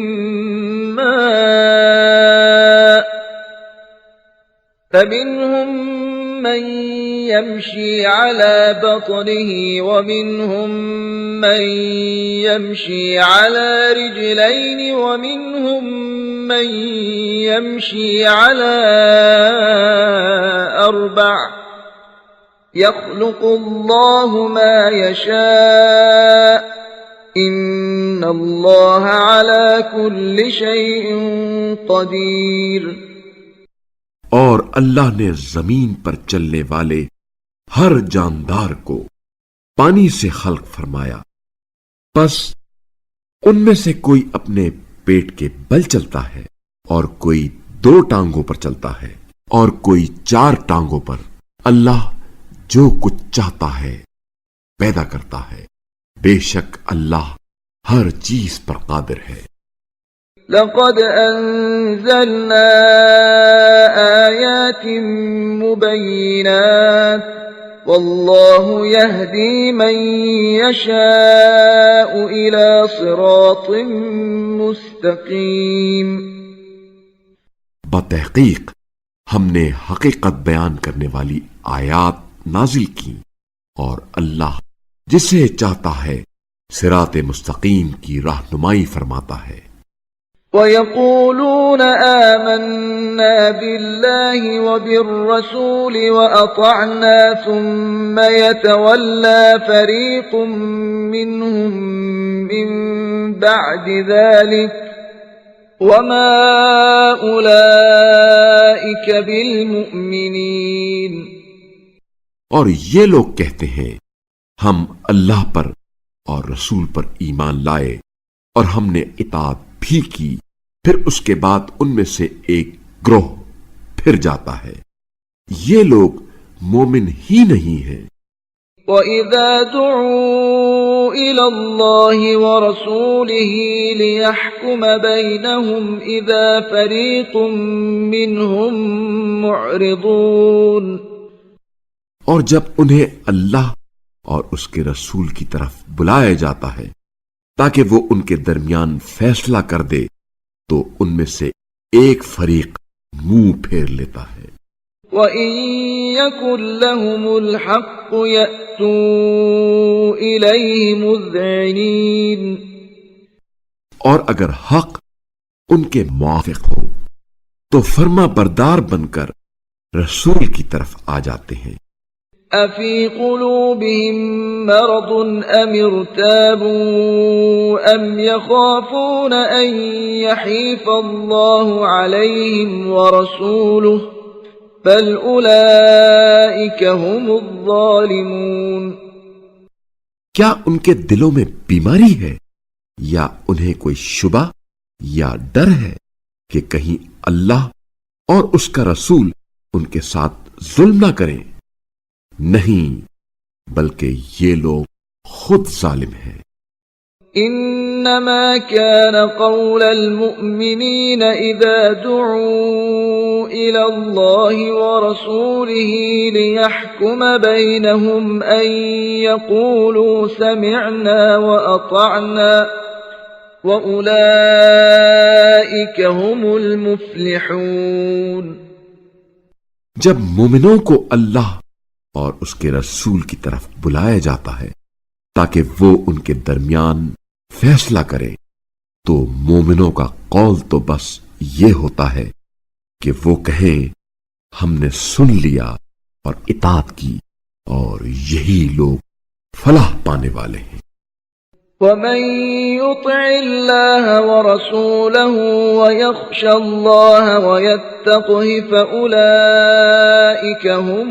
ماء فمنهم من يمشي على بطنه ومنهم من يمشي على رجلين ومنهم من يمشي على أربع يخلق الله ما يشاء إن الله على كل شيء قدير. اور اللہ نے زمین پر چلنے والے ہر جاندار کو پانی سے خلق فرمایا، پس ان میں سے کوئی اپنے پیٹ کے بل چلتا ہے اور کوئی 2 ٹانگوں پر چلتا ہے اور کوئی 4 ٹانگوں پر۔ اللہ جو کچھ چاہتا ہے پیدا کرتا ہے، بے شک اللہ ہر چیز پر قادر ہے۔ لقد أنزلنا آيات مبينات والله يهدي من يشاء إلى صراط مستقيم. بتحقیق ہم نے حقیقت بیان کرنے والی آیات نازل کی اور اللہ جسے چاہتا ہے صراط مستقیم کی رہنمائی فرماتا ہے۔ وَيَقُولُونَ آمَنَّا بِاللَّهِ وَبِالرَّسُولِ وَأَطَعْنَا ثُمَّ يَتَوَلَّى فَرِيقٌ مِّنْهُمْ مِّن بَعْدِ ذَلِكَ وَمَا أُولَئِكَ بِالْمُؤْمِنِينَ. اور یہ لوگ کہتے ہیں ہم اللہ پر اور رسول پر ایمان لائے اور ہم نے اطاعت بھی کی، پھر اس کے بعد ان میں سے ایک گروہ پھر جاتا ہے، یہ لوگ مومن ہی نہیں ہیں۔ وَإِذَا دُعُوا إِلَى اللَّهِ وَرَسُولِهِ لِيَحْكُمَ بَيْنَهُمْ إِذَا فَرِيقٌ مِّنْهُمْ مُعْرِضُونَ. اور جب انہیں اللہ اور اس کے رسول کی طرف بلایا جاتا ہے تاکہ وہ ان کے درمیان فیصلہ کر دے تو ان میں سے ایک فریق منہ پھیر لیتا ہے۔ وَإِن يَكُن لَّهُمُ الْحَقُّ يَأْتُوا إِلَيْهِ مُذْعِنِينَ. اور اگر حق ان کے موافق ہو تو فرما بردار بن کر رسول کی طرف آ جاتے ہیں۔ أفي قلوبهم مرض أم ارتابوا أم يخافون أن يحيف الله عليهم ورسوله بل أولئك هم الظالمون۔ کیا ان کے دلوں میں بیماری ہے یا انہیں کوئی شبہ یا ڈر ہے کہ کہیں اللہ اور اس کا رسول ان کے ساتھ ظلم نہ کریں؟ نہیں، بلکہ یہ لوگ خود ظالم ہیں۔ إنما كان قول المؤمنين إذا دعوا إلى الله ورسوله ليحكم بينهم أن يقولوا سمعنا وأطعنا وأولئك هم المفلحون۔ جب مومنوں کو اللہ اور اس کے رسول کی طرف بلایا جاتا ہے تاکہ وہ ان کے درمیان فیصلہ کرے، تو مومنوں کا قول تو بس یہ ہوتا ہے کہ وہ کہیں ہم نے سن لیا اور اطاعت کی، اور یہی لوگ فلاح پانے والے ہیں۔ ومن يطع الله ورسوله ويخشى الله ويتقه فأولئك هم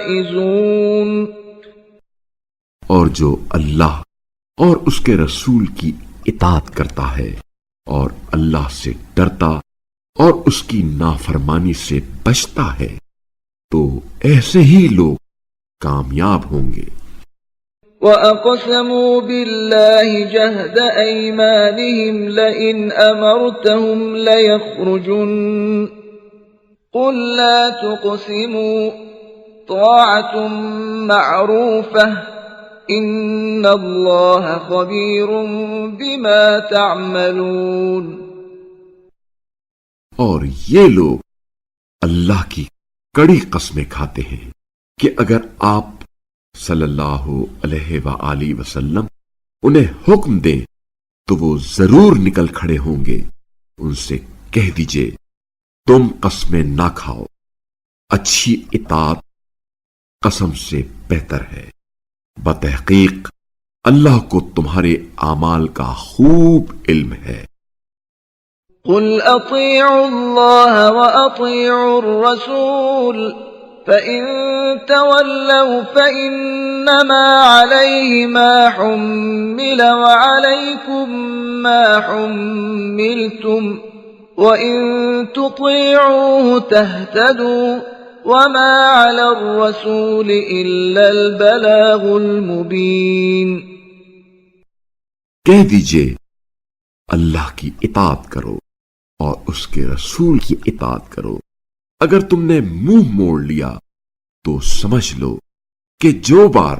الفائزون۔ اور جو اللہ اور اس کے رسول کی اطاعت کرتا ہے اور اللہ سے ڈرتا اور اس کی نافرمانی سے بچتا ہے، تو ایسے ہی لوگ کامیاب ہوں گے۔ وَأَقْسَمُوا بِاللَّهِ جَهْدَ أَيْمَانِهِمْ لَئِنْ أَمَرْتَهُمْ لَيَخْرُجُنَّ قُلْ لَا تُقْسِمُوا طَاعَةٌ مَّعْرُوفَةٌ إِنَّ اللَّهَ خَبِيرٌ بِمَا تَعْمَلُونَ۔ اور یہ لوگ اللہ کی کڑی قسمیں کھاتے ہیں کہ اگر آپ صلی اللہ علیہ وآلہ وسلم انہیں حکم دیں تو وہ ضرور نکل کھڑے ہوں گے۔ ان سے کہہ دیجئے تم قسمیں نہ کھاؤ، اچھی اطاعت قسم سے بہتر ہے، بتحقیق اللہ کو تمہارے اعمال کا خوب علم ہے۔ قل اطیعوا اللہ واطیعوا الرسول فإن تولوا فإنما عليه ما حمل وعليكم ما حملتم وإن تطيعوه تهتدوا وما على الرسول إلا البلاغ المبين۔ کہہ دیجئے اللہ کی اطاعت کرو اور اس کے رسول کی اطاعت کرو، اگر تم نے منہ موڑ لیا تو سمجھ لو کہ جو بار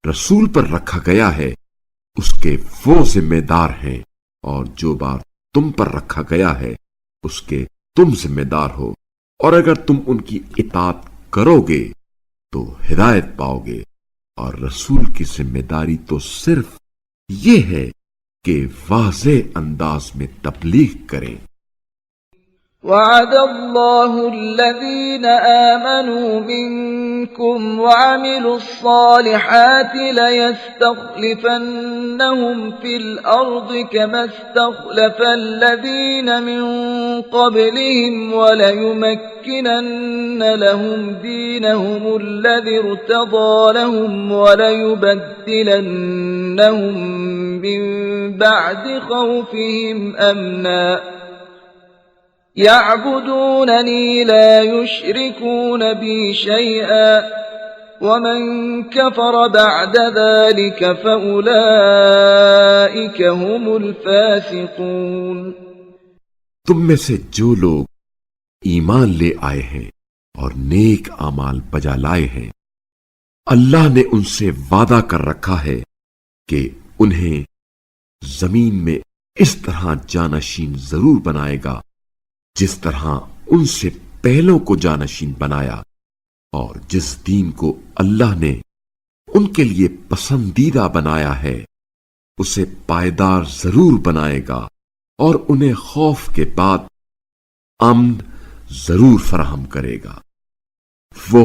رسول پر رکھا گیا ہے اس کے وہ ذمہ دار ہیں، اور جو بار تم پر رکھا گیا ہے اس کے تم ذمہ دار ہو، اور اگر تم ان کی اطاعت کرو گے تو ہدایت پاؤ گے، اور رسول کی ذمہ داری تو صرف یہ ہے کہ واضح انداز میں تبلیغ کریں۔ وعد الله الذين آمنوا منكم وعملوا الصالحات ليستخلفنهم في الأرض كما استخلف الذين من قبلهم وليمكنن لهم دينهم الذي ارتضى لهم وليبدلنهم من بعد خوفهم أمنا يعبدونني لا يشركون بي شيئا ومن كفر بعد ذلك فأولئك هم الفاسقون۔ تم میں سے جو لوگ ایمان لے آئے ہیں اور نیک اعمال بجا لائے ہیں، اللہ نے ان سے وعدہ کر رکھا ہے کہ انہیں زمین میں اس طرح جانشین ضرور بنائے گا جس طرح ان سے پہلوں کو جانشین بنایا، اور جس دین کو اللہ نے ان کے لیے پسندیدہ بنایا ہے اسے پائیدار ضرور بنائے گا، اور انہیں خوف کے بعد امن ضرور فراہم کرے گا۔ وہ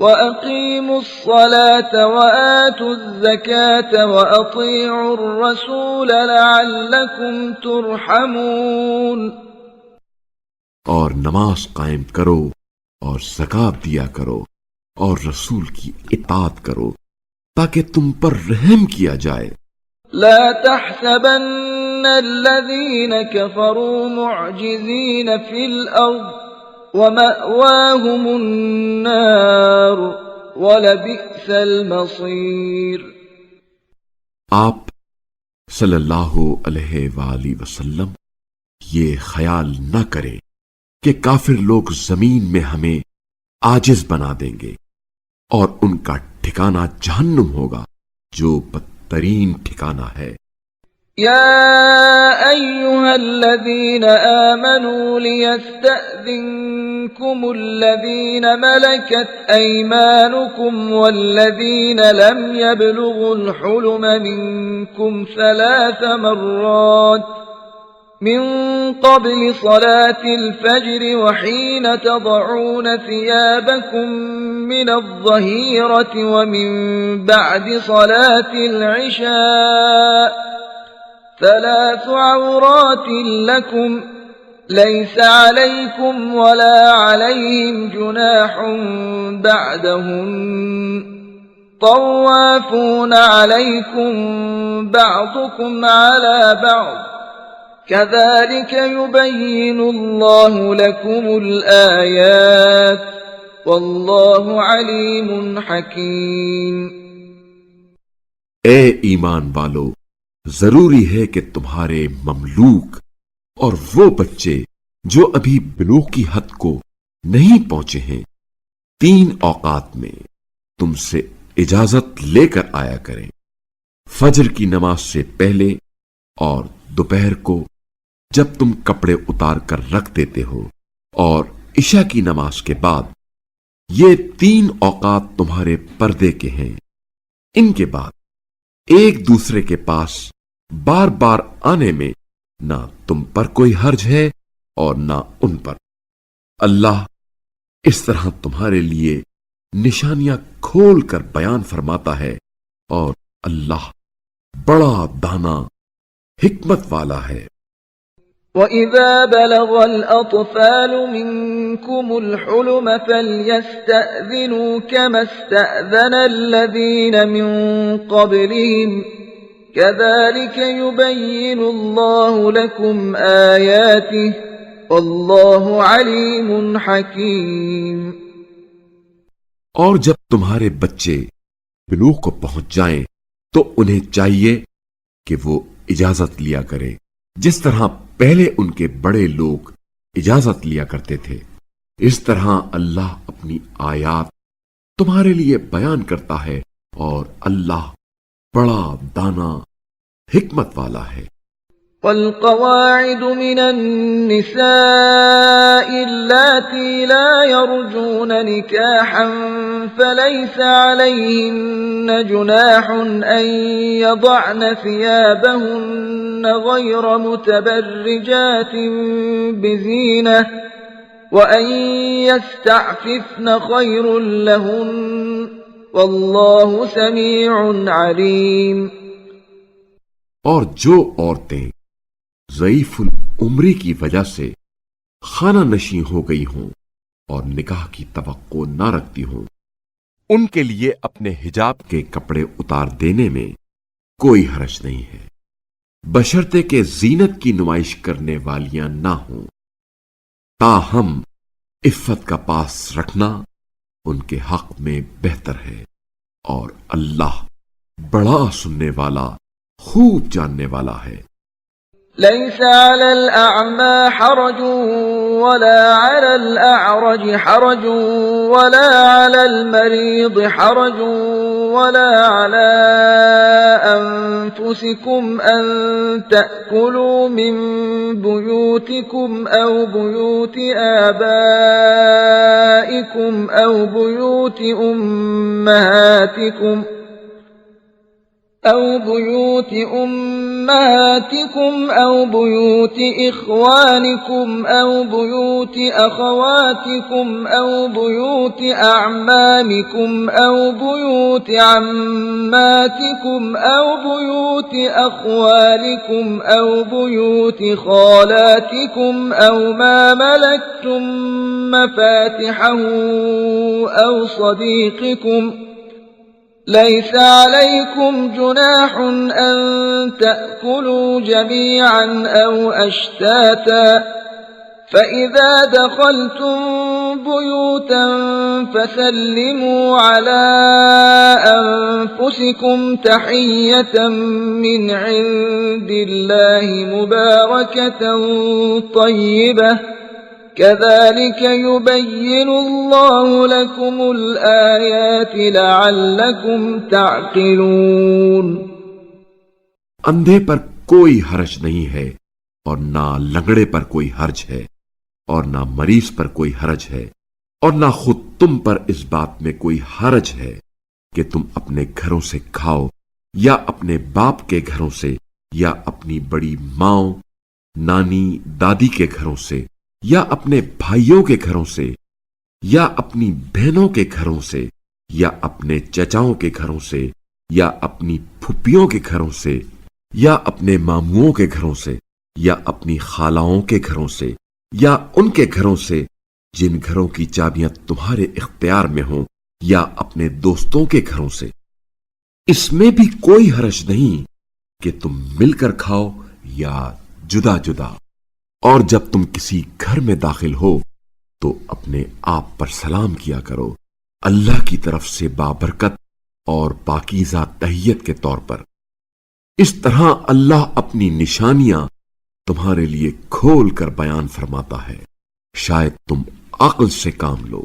وَأَقِيمُوا الصَّلَاةَ وَآتُوا الزَّكَاةَ وَأَطِيعُوا الرَّسُولَ لَعَلَّكُمْ تُرْحَمُونَ۔ اور نماز قائم کرو اور زکات دیا کرو اور رسول کی اطاعت کرو تاکہ تم پر رحم کیا جائے۔ لا تحسبن الذين كفروا معجزين في الأرض ومأواهم النار ولبئس المصير۔ آپ صلی اللہ علیہ وآلہ وسلم یہ خیال نہ کریں کہ کافر لوگ زمین میں ہمیں عاجز بنا دیں گے، اور ان کا ٹھکانہ جہنم ہوگا جو بدترین ٹھکانہ ہے۔ يا أيها الذين آمنوا ليستأذنكم الذين ملكت أيمانكم والذين لم يبلغوا الحلم منكم 3 مرات من قبل صلاة الفجر وحين تضعون ثيابكم من الظهيرة ومن بعد صلاة العشاء 3 عورات لكم ليس عليكم ولا عليهم جناح بعدهن طوافون عليكم بعضكم على بعض كذلك يبين الله لكم الآيات والله عليم حكيم۔ اے ایمان والو، ضروری ہے کہ تمہارے مملوک اور وہ بچے جو ابھی بلوغ کی حد کو نہیں پہنچے ہیں 3 اوقات میں تم سے اجازت لے کر آیا کریں، فجر کی نماز سے پہلے اور دوپہر کو جب تم کپڑے اتار کر رکھ دیتے ہو، اور عشاء کی نماز کے بعد۔ یہ 3 اوقات تمہارے پردے کے ہیں۔ ان کے بعد ایک دوسرے کے پاس بار بار آنے میں نہ تم پر کوئی حرج ہے اور نہ ان پر۔ اللہ اس طرح تمہارے لیے نشانیاں کھول کر بیان فرماتا ہے، اور اللہ بڑا دانا حکمت والا ہے۔ وَإِذَا بَلَغَ الْأَطْفَالُ مِنكُمُ الْحُلُمَ فَلْيَسْتَأْذِنُوا كَمَا اسْتَأْذَنَ الَّذِينَ مِن قَبْلِهِمْ كَذَلِكَ يُبَيِّنُ اللَّهُ لَكُمْ آيَاتِهِ وَاللَّهُ عَلِيمٌ حَكِيمٌ۔ اور جب تمہارے بچے بلوغ کو پہنچ جائیں تو انہیں چاہیے کہ وہ اجازت لیا کریں، جس طرح پہلے ان کے بڑے لوگ اجازت لیا کرتے تھے۔ اس طرح اللہ اپنی آیات تمہارے لیے بیان کرتا ہے، اور اللہ بڑا دانا حکمت والا ہے۔ والقواعد من النساء اللاتي لا يرجون نكاحا فليس عليهن جناح أن يضعن ثيابهن غير متبرجات بزينة وأن يستعففن خير لهن والله سميع عليم۔ اور جو عورتیں ضعیف العمری کی وجہ سے خانہ نشیں ہو گئی ہوں اور نکاح کی توقع نہ رکھتی ہوں، ان کے لیے اپنے حجاب کے کپڑے اتار دینے میں کوئی حرج نہیں ہے، بشرطے کہ زینت کی نمائش کرنے والیاں نہ ہوں۔ تاہم عفت کا پاس رکھنا ان کے حق میں بہتر ہے، اور اللہ بڑا سننے والا خوب جاننے والا ہے۔ ليس على الأعمى حرج ولا على الأعرج حرج ولا على المريض حرج ولا على أنفسكم أن تأكلوا من بيوتكم أو بيوت آبائكم أو بيوت أمهاتكم أو بيوت بيوت إخوانكم أو بيوت أخواتكم أو بيوت أعمامكم أو بيوت عماتكم أو بيوت أخوالكم أو بيوت خالاتكم أو ما ملكتم مفاتحه أو صديقكم. ليس عليكم جناح أن تأكلوا جميعا أو أشتاتا فإذا دخلتم بيوتا فسلموا على أنفسكم تحية من عند الله مباركة طيبة كذلك يبين الله لكم الآيات لعلكم تعقلون. اندھے پر کوئی حرج نہیں ہے اور نہ لنگڑے پر کوئی حرج ہے اور نہ مریض پر کوئی حرج ہے اور نہ خود تم پر اس بات میں کوئی حرج ہے کہ تم اپنے گھروں سے کھاؤ یا اپنے باپ کے گھروں سے یا اپنی بڑی ماں نانی دادی کے گھروں سے یا اپنے بھائیوں کے گھروں سے یا اپنی بہنوں کے گھروں سے یا اپنے چچاؤں کے گھروں سے یا اپنی پھپھیوں کے گھروں سے یا اپنے ماموؤں کے گھروں سے یا اپنی خالاؤں کے گھروں سے یا ان کے گھروں سے جن گھروں کی چابیاں تمہارے اختیار میں ہوں یا اپنے دوستوں کے گھروں سے. اس میں بھی کوئی حرج نہیں کہ تم مل کر کھاؤ یا جدا جدا. اور جب تم کسی گھر میں داخل ہو تو اپنے آپ پر سلام کیا کرو اللہ کی طرف سے بابرکت اور پاکیزہ تحیت کے طور پر. اس طرح اللہ اپنی نشانیاں تمہارے لیے کھول کر بیان فرماتا ہے، شاید تم عقل سے کام لو.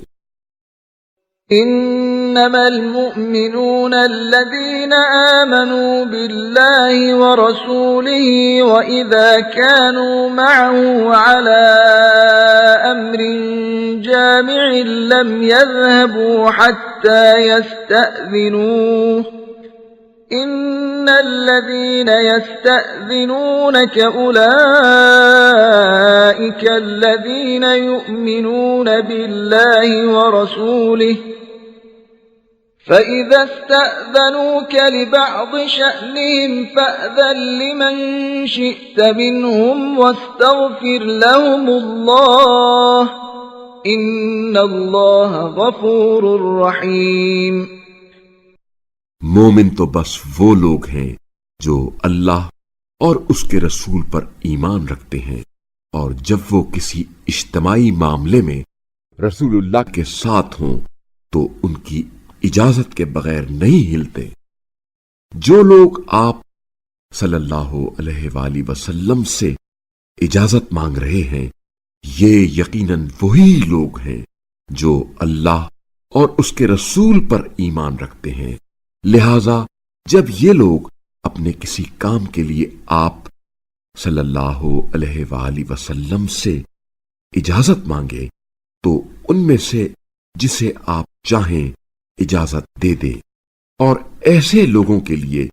انما المؤمنون الذين آمنوا بالله ورسوله واذا كانوا معه على امر جامع لم يذهبوا حتى يستأذنوه ان الذين يستأذنونك اولئك الذين يؤمنون بالله ورسوله فإذا استأذنوك لبعض شأنهم فأذن لمن شئت منهم واستغفر لهم الله إن الله غفور رحيم. مومن تو بس وہ لوگ ہیں جو اللہ اور اس کے رسول پر ایمان رکھتے ہیں اور جب وہ کسی اجتماعی معاملے میں رسول اللہ کے ساتھ ہوں تو ان کی اجازت کے بغیر نہیں ہلتے. جو لوگ آپ صلی اللہ علیہ وآلہ وسلم سے اجازت مانگ رہے ہیں یہ یقیناً وہی لوگ ہیں جو اللہ اور اس کے رسول پر ایمان رکھتے ہیں. لہذا جب یہ لوگ اپنے کسی کام کے لیے آپ صلی اللہ علیہ وآلہ وسلم سے اجازت مانگے تو ان میں سے جسے آپ چاہیں اجازت دے دے اور ایسے لوگوں کے لیے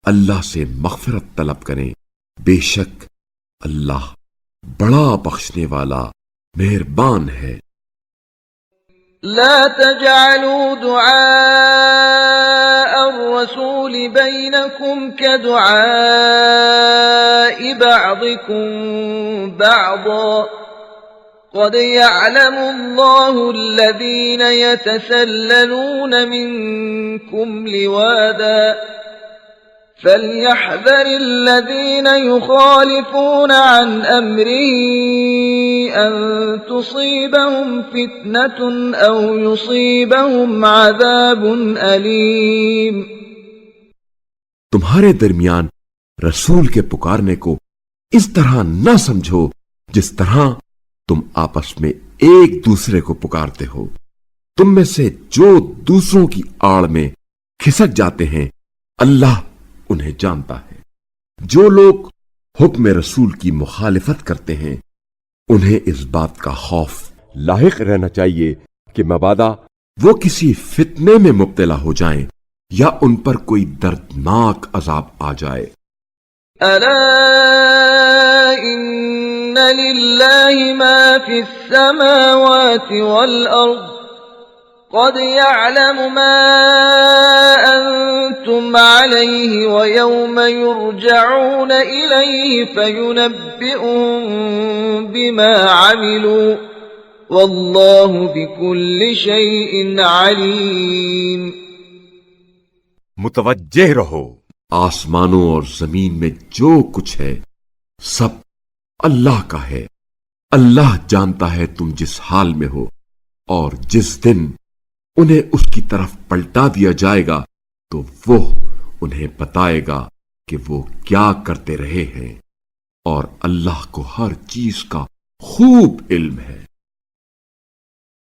اللہ سے مغفرت طلب کریں. بے شک اللہ بڑا بخشنے والا مہربان ہے. لا تجعلوا دعاء الرسول بينكم كدعاء بعضكم بعضا قد يعلم الله الذين يتسللون منكم لواذا فليحذر الذين يخالفون عن أمره أن تصيبهم فتنة أو يصيبهم عذاب أليم. تمہارے درمیان رسول کے پکارنے کو اس طرح نہ سمجھو جس طرح تم آپس میں ایک دوسرے کو پکارتے ہو۔ تم میں سے جو دوسروں کی آڑ میں کھسک جاتے ہیں اللہ انہیں جانتا ہے۔ جو لوگ حکم رسول کی مخالفت کرتے ہیں انہیں اس بات کا خوف لاحق رہنا چاہیے کہ مبادا وہ کسی فتنے میں مبتلا ہو جائیں یا ان پر کوئی دردناک عذاب آ جائے۔ ألا إن لله ما في السماوات والأرض قد يعلم ما أنتم عليه ويوم يرجعون إليه فينبئهم بما عملوا والله بكل شيء عليم۔ متوجہ رہو، آسمانوں اور زمین میں جو کچھ ہے سب اللہ کا ہے۔ اللہ جانتا ہے تم جس حال میں ہو، اور جس دن انہیں اس کی طرف پلٹا دیا جائے گا تو وہ انہیں بتائے گا کہ وہ کیا کرتے رہے ہیں، اور اللہ کو ہر چیز کا خوب علم ہے۔